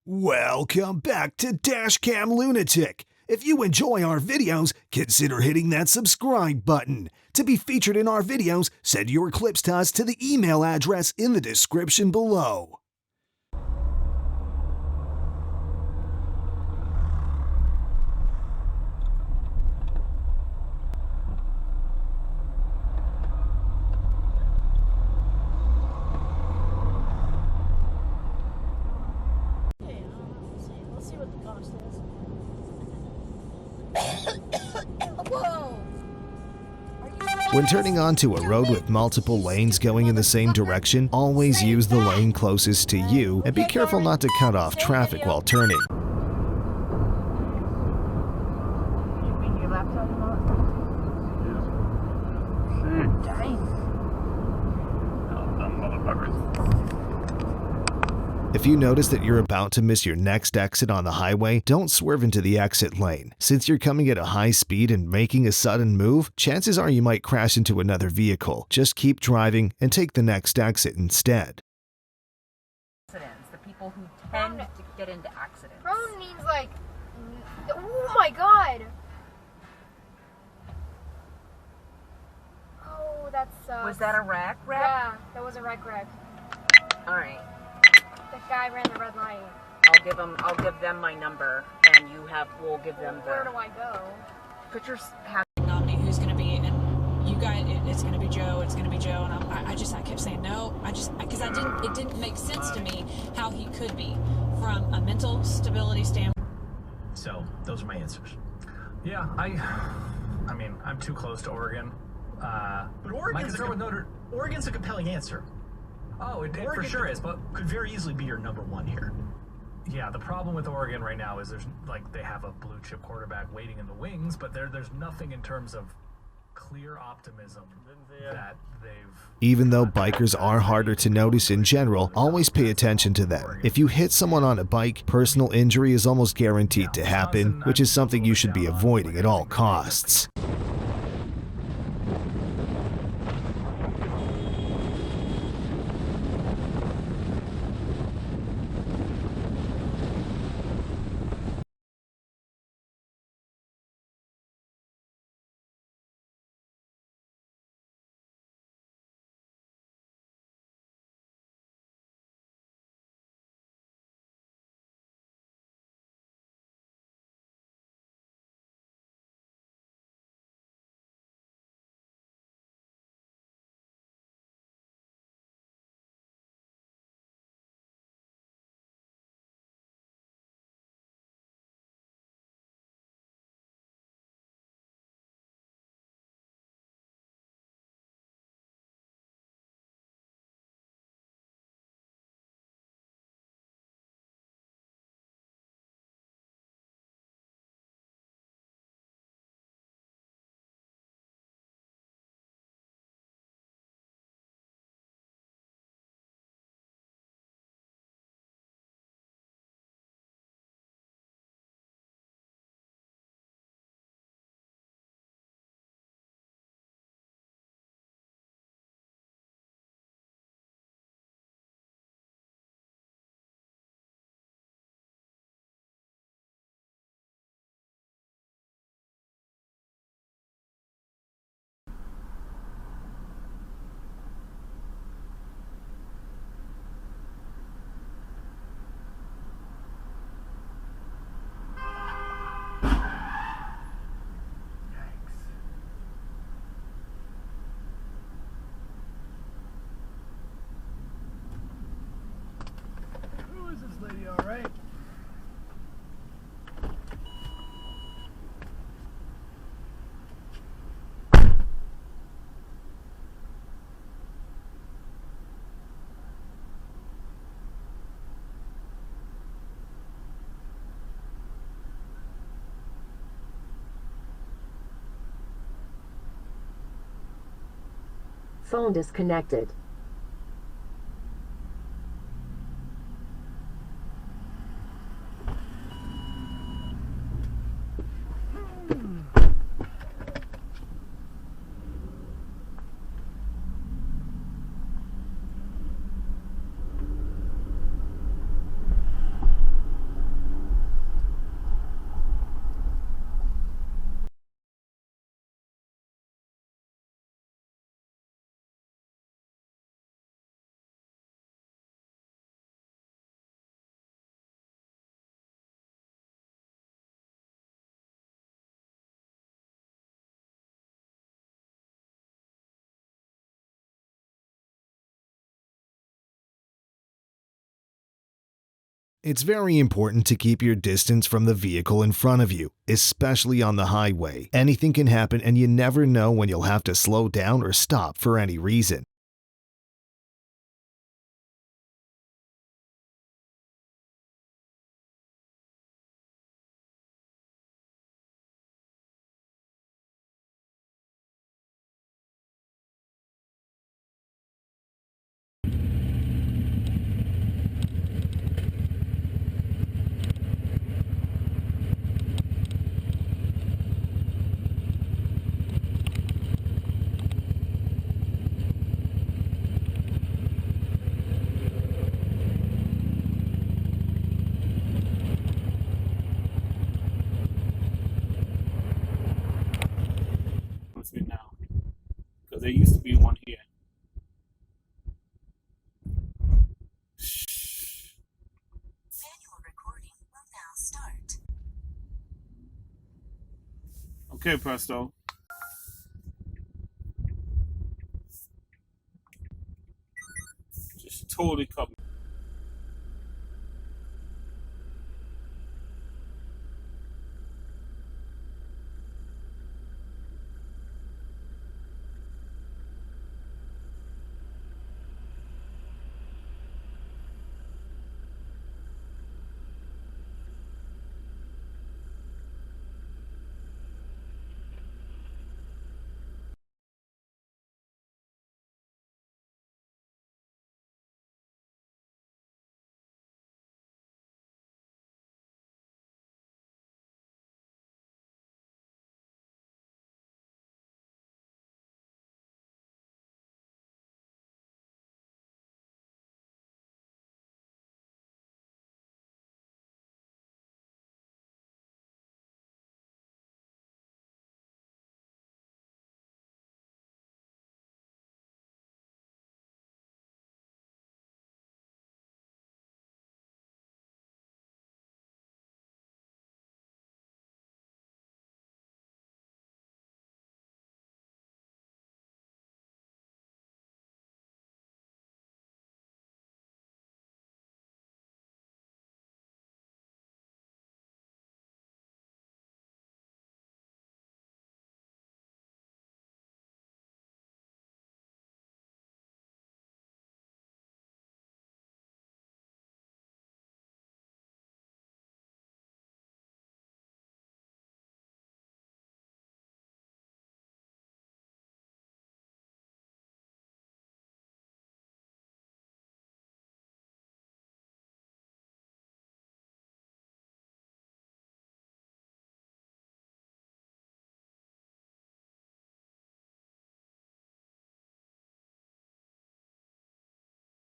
Welcome back to Dashcam Lunatic. If you enjoy our videos, consider hitting that subscribe button. To be featured in our videos, send your clips to us to the email address in the description below. When turning onto a road with multiple lanes going in the same direction, always use the lane closest to you and be careful not to cut off traffic while turning. If you notice that you're about to miss your next exit on the highway, don't swerve into the exit lane. Since you're coming at a high speed and making a sudden move, chances are you might crash into another vehicle. Just keep driving and take the next exit instead. Accidents, the people who tend to get into accidents. Prone means like, oh my god! Oh, that sucks. Was that a wreck? Yeah, that was a wreck. Alright. The guy ran the red light. I'll give them my number, and we'll give them the... Where do I go? Put your... nominee who's going to be, and you guys, it's going to be Joe, and I kept saying no, because it didn't make sense to me how he could be from a mental stability standpoint. So, those are my answers. Yeah, I mean, I'm too close to Oregon. But Oregon's a compelling answer. Oh, it for sure is, but could very easily be your number one here. Yeah, the problem with Oregon right now is they have a blue chip quarterback waiting in the wings, but there's nothing in terms of clear optimism that they've... Even though bikers are harder to notice in general, always pay attention to them. If you hit someone on a bike, personal injury is almost guaranteed to happen, which is something you should be avoiding at all costs. All right. Phone disconnected. It's very important to keep your distance from the vehicle in front of you, especially on the highway. Anything can happen and you never know when you'll have to slow down or stop for any reason. Now, because there used to be one here. Manual recording will now start. Okay, Presto. Just totally cut me